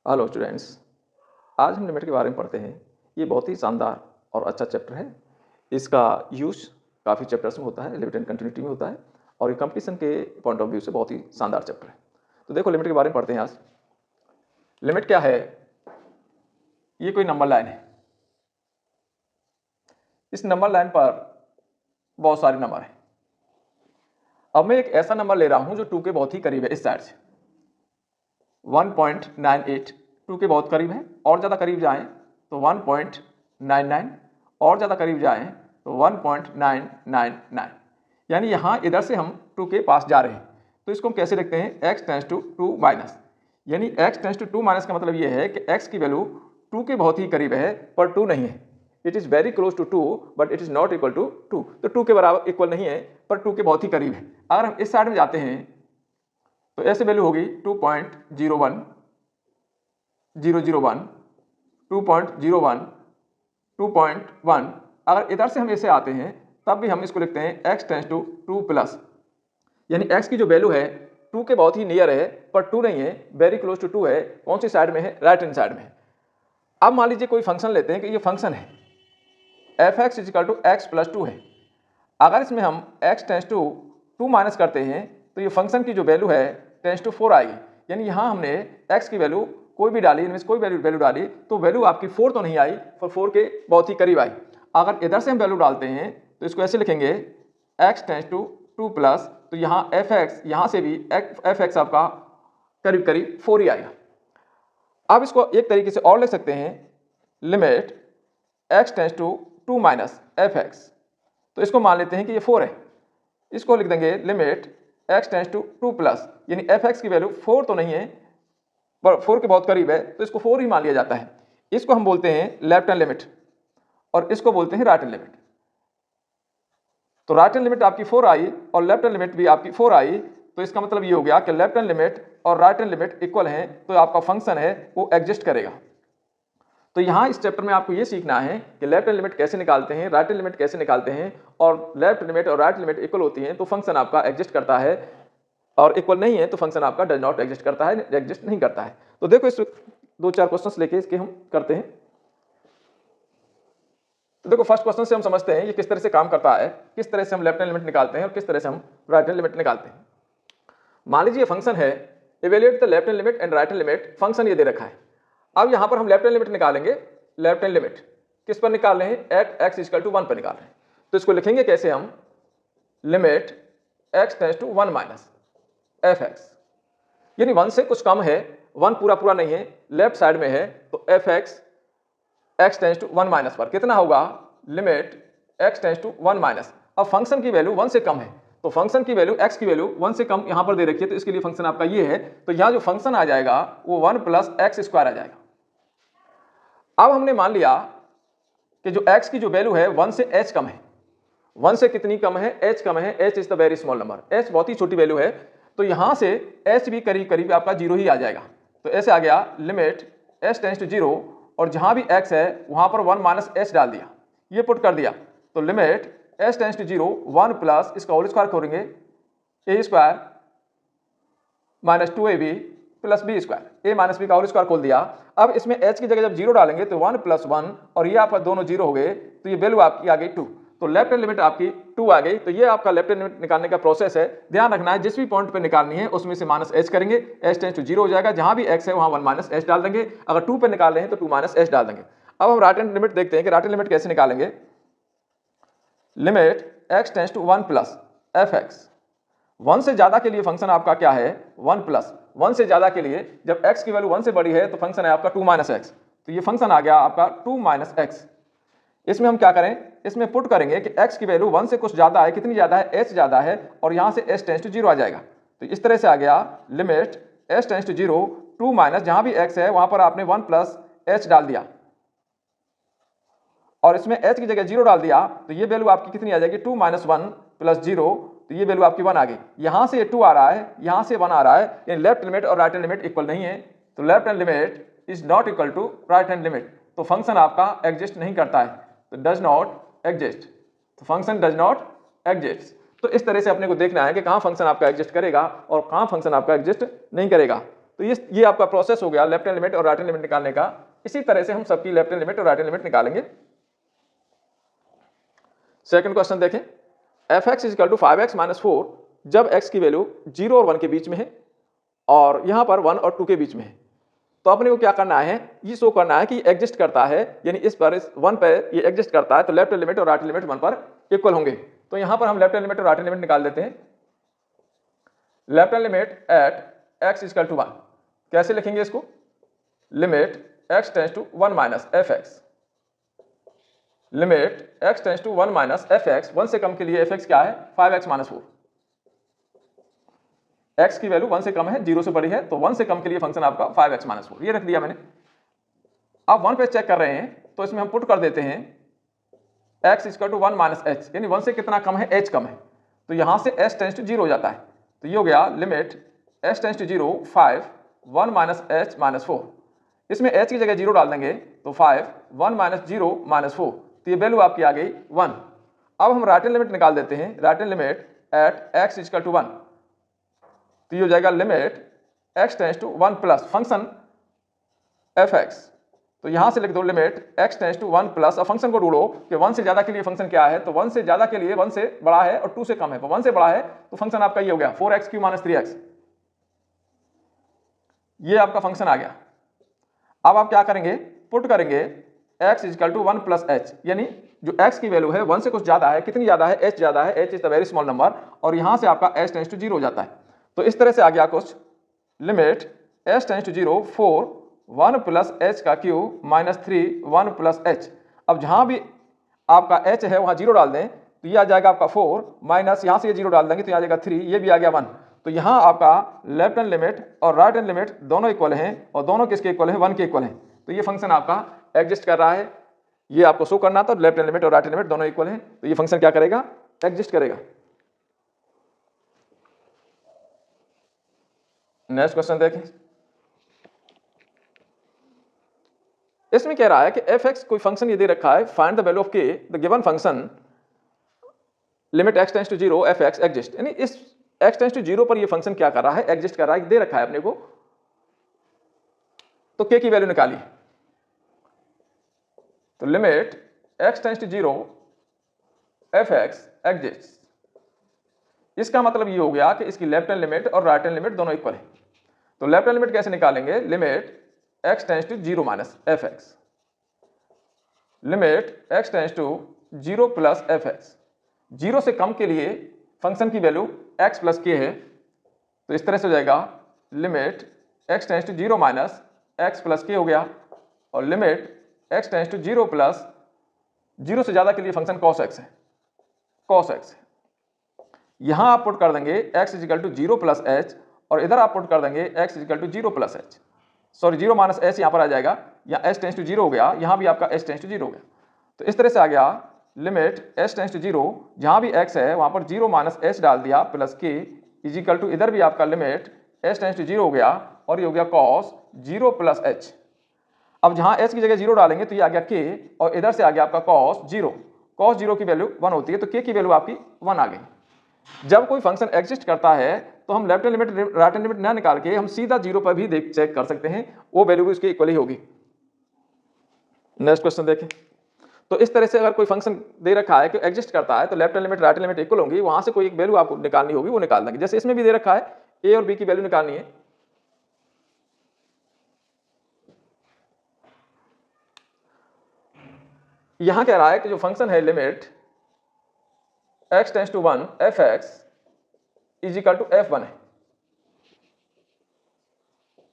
Hello students, आज हम limit के बारे में पढ़ते हैं। ये बहुत ही शानदार और अच्छा चैप्टर है। इसका यूज काफ़ी चैप्टर्स में होता है, लिमिट एंड कंटिन्यूटी में होता है और ये कंपटीशन के पॉइंट ऑफ व्यू से बहुत ही शानदार चैप्टर है। तो देखो लिमिट के बारे में पढ़ते हैं आज। लिमिट क्या है? ये कोई नंबर लाइन है। इस नंबर लाइन पर बहुत सारे नंबर हैं। अब मैं एक ऐसा नंबर ले रहा हूं जो 2 के बहुत ही करीब है। इस साइड से 1.98 2 के बहुत करीब है, और ज़्यादा करीब जाएं तो 1.99, और ज़्यादा करीब जाएं तो 1.999। यानी यहाँ इधर से हम 2 के पास जा रहे हैं। तो इसको हम कैसे लिखते हैं? x टेंस टू 2 माइनस, यानी x टेंस टू 2 माइनस का मतलब ये है कि x की वैल्यू 2 के बहुत ही करीब है पर 2 नहीं है। It is very close to 2 but it is not equal to 2। तो 2 के बराबर इक्वल नहीं है पर 2 के बहुत ही करीब है। अगर हम इस साइड में जाते हैं तो ऐसे वैल्यू होगी 2.01, 001, 2.01, 2.1। अगर इधर से हम ऐसे आते हैं तब भी हम इसको लिखते हैं x टेंस टू 2 प्लस, यानी x की जो वैल्यू है 2 के बहुत ही नियर है पर 2 नहीं है, वेरी क्लोज टू 2 है। कौन सी साइड में है? राइट हैंड साइड में है। अब मान लीजिए कोई फंक्शन लेते हैं कि ये फंक्शन है f(x) = x + 2 है। अगर इसमें हम x टेंस टू 2 माइनस करते हैं तो ये फंक्शन की जो वैल्यू है टेंस टू 4 आएगी। यानी यहाँ हमने x की वैल्यू कोई भी डाली, इनमें से कोई वैल्यू डाली तो वैल्यू आपकी 4 तो नहीं आई पर 4 के बहुत ही करीब आई। अगर इधर से हम वैल्यू डालते हैं तो इसको ऐसे लिखेंगे x टेंस टू 2 प्लस, तो यहाँ f(x) यहाँ से भी f(x) आपका करीब करीब 4 ही आएगा। अब इसको एक तरीके से और लिख सकते हैं, limit x tends to 2 minus f(x), तो इसको मान लेते हैं कि ये 4 है। इसको लिख देंगे limit x tends to 2 plus, यानी f(x) की वैल्यू 4 तो नहीं है पर 4 के बहुत करीब है तो इसको 4 ही मान लिया जाता है। इसको हम बोलते हैं लेफ्ट हैंड लिमिट और इसको बोलते हैं राइट हैंड लिमिट। तो राइट हैंड लिमिट आपकी 4 आई और लेफ्ट हैंड लिमिट भी आपकी 4 आई, तो इसका मतलब ये हो गया कि लेफ्ट हैंड लिमिट और राइट हैंड लिमिट इक्वल हैं, तो आपका फंक्शन है वो एग्जिस्ट करेगा। तो यहाँ इस चैप्टर में आपको ये सीखना है कि लेफ्ट हैंड लिमिट कैसे निकालते हैं, राइट हैंड लिमिट कैसे निकालते हैं, और लेफ्ट लिमिट और राइट लिमिट इक्वल होती हैं तो फंक्शन आपका एग्जिस्ट करता है, और इक्वल नहीं है तो फंक्शन आपका डज नॉट एग्जिस्ट करता है, एग्जिस्ट नहीं करता है। तो देखो इस 2-4 क्वेश्चंस लेके इसके हम करते हैं। तो देखो फर्स्ट क्वेश्चन से हम समझते हैं ये किस तरह से काम करता है, किस तरह से हम लेफ्ट हैंड लिमिट निकालते हैं और किस तरह से हम राइट हैंड लिमिट निकालते हैं। मान लीजिए फंक्शन है evaluate the left hand limit and right hand limit, function ये दे रखा है। अब यहाँ पर हम लेफ्ट हैंड लिमिट निकालेंगे। लेफ्ट हैंड लिमिट किस पर निकाल रहे हैं? एट x = 1 पर निकाल रहे हैं। तो इसको लिखेंगे कैसे हम? Limit x tends to 1 minus f(x), यानी 1 से कुछ कम है, 1 पूरा नहीं है, लेफ्ट साइड में है, तो f(x) x tends to 1 minus पर कितना होगा? Limit x tends to 1 minus. अब फंक्शन की वैल्यू 1 से कम है तो फंक्शन की वैल्यू x की वैल्यू 1 से कम यहाँ पर दे रखी है, तो इसके लिए फंक्शन आपका ये है। तो यहाँ जो फंक्शन आ जाएगा वो 1 + x² आ जाएगा। अब हमने मान लिया कि जो x की जो वैल्यू है 1 से h कम है। 1 से कितनी कम है? h कम है। h is the very small number, h बहुत ही छोटी वैल्यू है, तो यहां से h भी करीब करीब आपका 0 ही आ जाएगा। तो ऐसे आ गया लिमिट h टेंस टू 0, और जहां भी x है वहां पर 1 माइनस h डाल दिया, ये पुट कर दिया। तो limit h tends to 0 1 plus इसका होल स्क्वायर करेंगे a² minus 2ab plus b², a minus B का होल स्क्वायर खोल दिया। अब इसमें h की जगह जब 0 डालेंगे तो 1 + 1, और ये आपका दोनों 0 हो गए, तो ये वैल्यू आपकी आ गई 2। तो लेफ्ट हैंड लिमिट आपकी 2 आ गई। तो ये आपका लेफ्ट हैंड लिमिट निकालने का प्रोसेस है। ध्यान रखना है जिस भी पॉइंट पे निकालनी है उसमें से माइनस h करेंगे, h टेंस टू 0 हो जाएगा, जहां भी x है वहां 1 माइनस h डाल देंगे। अगर 2 पे निकाल रहे हैं तो 2 माइनस h डाल देंगे। अब हम राइट हैंड लिमिट देखते हैं कि राइट हैंड लिमिट कैसे निकालेंगे। Limit x tends to 1 plus f(x), 1 से ज्यादा के लिए फंक्शन आपका क्या है? 1 प्लस, 1 से ज्यादा के लिए जब x की वैल्यू 1 से बड़ी है तो फंक्शन है आपका 2 माइनस x। तो ये फंक्शन आ गया आपका 2 माइनस x। इसमें हम क्या करें? इसमें पुट करेंगे कि x की वैल्यू 1 से कुछ ज्यादा है, कितनी ज्यादा है? h ज्यादा है, और यहां से h टेंस टू 0 आ जाएगा। तो इस तरह से आ गया limit h tends to 0 2 minus, जहां भी x है वहां पर आपने 1 प्लस h डाल दिया, और इसमें h की जगह 0 डाल दिया, तो ये वैल्यू आपकी कितनी आ जाएगी? 2 माइनस 1 प्लस 0, तो ये वैल्यू आपकी 1 आ गई। यहां से 2 आ रहा है, यहां से 1 आ रहा है, यानी लेफ्ट लिमिट और राइट हैंड लिमिट इक्वल नहीं है। तो left hand limit is not equal to right hand limit, तो फंक्शन आपका एग्जिस्ट नहीं करता है, तो डज नॉट एग्जिस्ट। तो फंक्शन डज नॉट एग्जिस्ट। तो इस तरह से अपने को देखना है कि कहां फंक्शन आपका एग्जिस्ट करेगा और कहां फंक्शन आपका एग्जिस्ट नहीं करेगा। तो ये आपका प्रोसेस हो गया लेफ्ट हैंड लिमिट और राइट हैंड लिमिट निकालने का। इसी तरह से हम सबकी लेफ्ट हैंड लिमिट और राइट हैंड लिमिट निकालेंगे। सेकंड क्वेश्चन देखें, f(x) = 5x - 4 जब x की वैल्यू 0 और 1 के बीच में है और यहां पर 1 और 2 के बीच में है, तो अपने को क्या करना है, ये शो करना है कि एग्जिस्ट करता है, यानी इस पर इस 1 पर ये एग्जिस्ट करता है, तो लेफ्ट हैंड लिमिट और राइट हैंड लिमिट 1 पर इक्वल होंगे। तो यहां पर हम लेफ्ट हैंड लिमिट और राइट हैंड लिमिट निकाल देते हैं। Left hand limit at x = 1 कैसे लिखेंगे इसको, limit x tends to 1 - fx, limit x tends to 1 - fx, 1 से कम के लिए fx क्या है 5x - 4, x की वैल्यू 1 से कम है 0 से बड़ी है, तो 1 से कम के लिए फंक्शन आपका 5x - 4, ये रख दिया मैंने। अब 1 पे चेक कर रहे हैं तो इसमें हम पुट कर देते हैं x = 1 - h, यानी 1 से कितना कम है, h कम है, तो यहां से s टेंड्स टू 0 हो जाता है, तो ये हो गया limit s tends to 0 5 1 - h - 4, इसमें h की जगह 0 डाल देंगे तो 5 1 - 0 - 4, तो ये वैल्यू आपकी आ गई 1। अब हम राइट हैंड लिमिट निकाल देते हैं, right hand limit at x = 1, तो ये हो जाएगा limit x tends to 1 plus function fx, तो यहां से लिख दो limit x tends to 1 plus, अब फंक्शन को ढूंढो कि 1 से ज्यादा के लिए फंक्शन क्या है, तो 1 से ज्यादा के लिए 1 से बड़ा है और 2 से कम है, तो 1 से बड़ा है तो फंक्शन आपका ये हो गया 4x³ - 3x, ये आपका फंक्शन आ गया। अब आप क्या करेंगे, पुट करेंगे x = 1 + h, यानी जो x की वैल्यू है 1 से कुछ ज्यादा है, कितनी ज्यादा है, h ज्यादा है, h is the very small number, और यहां से आपका s टेंड्स टू 0 हो जाता है, तो इस तरह से आ गया कुछ, limit s tends to 0 4 1 + h³ - 3 1 + h, अब जहां भी आपका h है वहां 0 डाल दें तो ये आ जाएगा आपका 4 माइनस यहां से ये 0 डाल देंगे तो ये आ जाएगा 3, ये भी आ गया 1, तो यहां आपका लेफ्ट हैंड लिमिट और राइट हैंड लिमिट दोनों इक्वल हैं, और दोनों किसके इक्वल हैं, 1 के इक्वल हैं, तो ये फंक्शन आपका एग्जिस्ट कर रहा है, ये आपको शो करना था, लेफ्ट हैंड लिमिट और राइट हैंड लिमिट दोनों इक्वल हैं, तो ये फंक्शन क्या करेगा, एग्जिस्ट करेगा। नेक्स्ट क्वेश्चन देखें, इसमें कह रहा है कि f(x) कोई फंक्शन ये दे रखा है, find the value of k, the given function limit x tends to 0 f(x) exist, यानी इस x टेंड्स टू 0 पर ये फंक्शन क्या कर रहा है, एग्जिस्ट कर रहा है, दे रखा है अपने को, तो k की वैल्यू निकालिए, तो limit x tends to 0 f(x) exist, इसका मतलब ये हो गया कि इसकी लेफ्ट हैंड लिमिट और राइट हैंड लिमिट दोनों इक्वल है, तो लेफ्ट हैंड लिमिट कैसे निकालेंगे, limit x tends to 0 - fx, limit x tends to 0 + fx, 0 से कम के लिए फंक्शन की वैल्यू x + k है, तो इस तरह से हो जाएगा limit x tends to 0 - x + k हो गया, और लिमिट x टेंड्स टू 0 + 0 से ज्यादा के लिए फंक्शन cos x है, cos x है, यहां आप पुट कर देंगे x = 0 + h, और इधर आप पुट कर देंगे x = 0 + h, सॉरी 0 - h यहां पर आ जाएगा, यहाँ s टेंड्स टू 0 हो गया, यहां भी आपका s टेंड्स टू 0 हो गया, तो इस तरह से आ गया लिमिट s टेंड्स टू 0, जहां भी x है वहां पर 0 - h डाल दिया प्लस k इजिकल टू, इधर भी आपका लिमिट s टेंड्स टू 0 हो गया, और ये हो गया cos 0 + h, अब जहां s की जगह 0 डालेंगे तो ये आ गया k, और इधर से आ गया आपका cos 0 की वैल्यू 1 होती है, तो k की वैल्यू आपकी 1 आ गई। जब कोई फंक्शन एग्जिस्ट करता है तो हम left hand limit right hand limit ना निकाल के हम सीधा 0 पर भी देख चेक कर सकते हैं, वो वैल्यू भी उसके इक्वल ही होगी। नेक्स्ट क्वेश्चन देखें, तो इस तरह से अगर कोई फंक्शन दे रखा है कि एग्जिस्ट करता है तो left hand limit right hand limit equal होंगी, वहां से कोई एक वैल्यू आपको निकालनी होगी, वो निकाल देंगे, जैसे इसमें भी दे रखा है a और b की वैल्यू निकालनी है, यहां कह रहा है कि जो फंक्शन है limit x tends to 1 f(x) = f(1) है,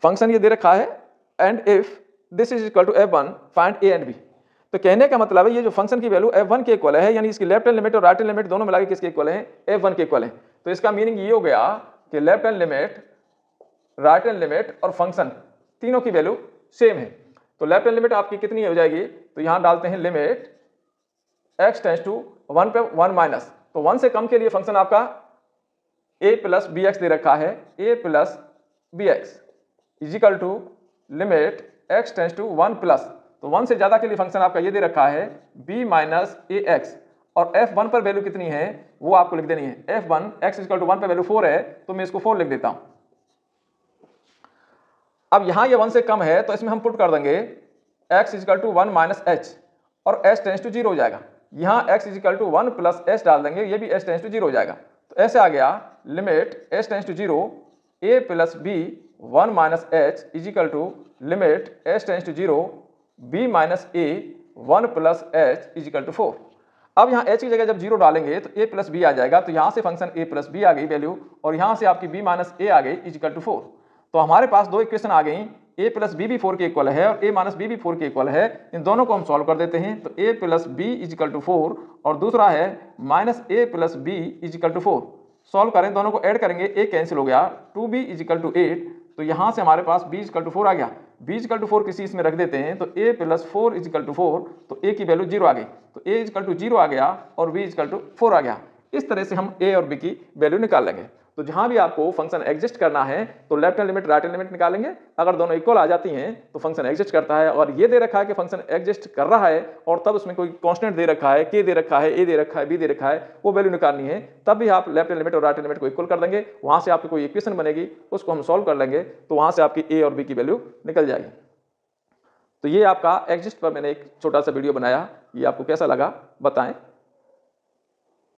फंक्शन ये दे रखा है, and if this is equal to f(1) find a and b, तो कहने का मतलब है ये जो फंक्शन की वैल्यू f(1) के इक्वल है, यानी इसकी लेफ्ट हैंड लिमिट और राइट हैंड लिमिट दोनों मिला के किसके इक्वल है, f(1) के इक्वल है, तो इसका मीनिंग ये हो गया कि left hand limit right hand limit और फंक्शन तीनों की वैल्यू सेम है, तो लेफ्ट हैंड लिमिट आपकी कितनी हो जाएगी, तो यहां डालते हैं लिमिट x टेंड्स टू 1 पे 1 माइनस, तो 1 से कम के लिए फंक्शन आपका a + bx दे रखा है, a + bx equal to limit x tends to 1 plus, तो 1 से ज्यादा के लिए फंक्शन आपका ये दे रखा है b - ax, और f(1) पर वैल्यू कितनी है वो आपको लिख देनी है, f(1) x = 1 पर वैल्यू 4 है, तो मैं इसको 4 लिख देता हूं। अब यहाँ ये 1 से कम है तो इसमें हम पुट कर देंगे x equal to 1 minus h और h टेंस टू 0 हो जाएगा। यहाँ x equal to 1 plus h डाल देंगे, ये भी h टेंस टू 0 हो जाएगा। तो ऐसे आ गया limit h tends to 0 a plus b 1 minus h equal to limit h tends to 0 b minus a 1 plus h equal to 4। अब यहाँ h की जगह जब 0 डालेंगे तो a प्लस b आ जाएगा, तो यहाँ से फंक्शन a प्लस b आ गई वैल्यू और यहाँ से आपकी b माइनस a आ गई इजिकल टू 4। तो हमारे पास दो इक्वेशन आ गई, a प्लस बी भी 4 के इक्वल है और a माइनस बी भी 4 के इक्वल है। इन दोनों को हम सॉल्व कर देते हैं। तो a plus b equal to 4 और दूसरा है minus a plus b equal to 4। Solve करें, दोनों को ऐड करेंगे, a कैंसिल हो गया, 2b इजिकल टू 8। तो यहाँ से हमारे पास b इजिकल टू 4 आ गया। b इजिकल टू 4 किसी इसमें रख देते हैं तो a प्लस 4 इजिकल टू 4, तो a की वैल्यू 0 आ गई। तो a इजिकल टू 0 आ गया और b इजिकल टू 4 आ गया। इस तरह से हम a और b की वैल्यू निकाल लेंगे। तो जहां भी आपको फंक्शन एग्जिस्ट करना है तो left hand limit right hand limit निकालेंगे। अगर दोनों इक्वल आ जाती हैं तो फंक्शन एग्जिस्ट करता है। और ये दे रखा है कि फंक्शन एग्जिस्ट कर रहा है और तब उसमें कोई कांस्टेंट दे रखा है, k दे रखा है, a दे रखा है, b दे रखा है, वो वैल्यू निकालनी है। तब भी आप लेफ्ट हैंड लिमिट और राइट हैंड लिमिट को इक्वल कर देंगे, वहां से आपकी कोई इक्वेशन बनेगी, उसको हम सॉल्व कर लेंगे, तो वहां से आपकी a और b की वैल्यू निकल जाएगी। तो ये आपका एग्जिस्ट पर मैंने एक छोटा सा वीडियो बनाया, ये आपको कैसा लगा बताएं।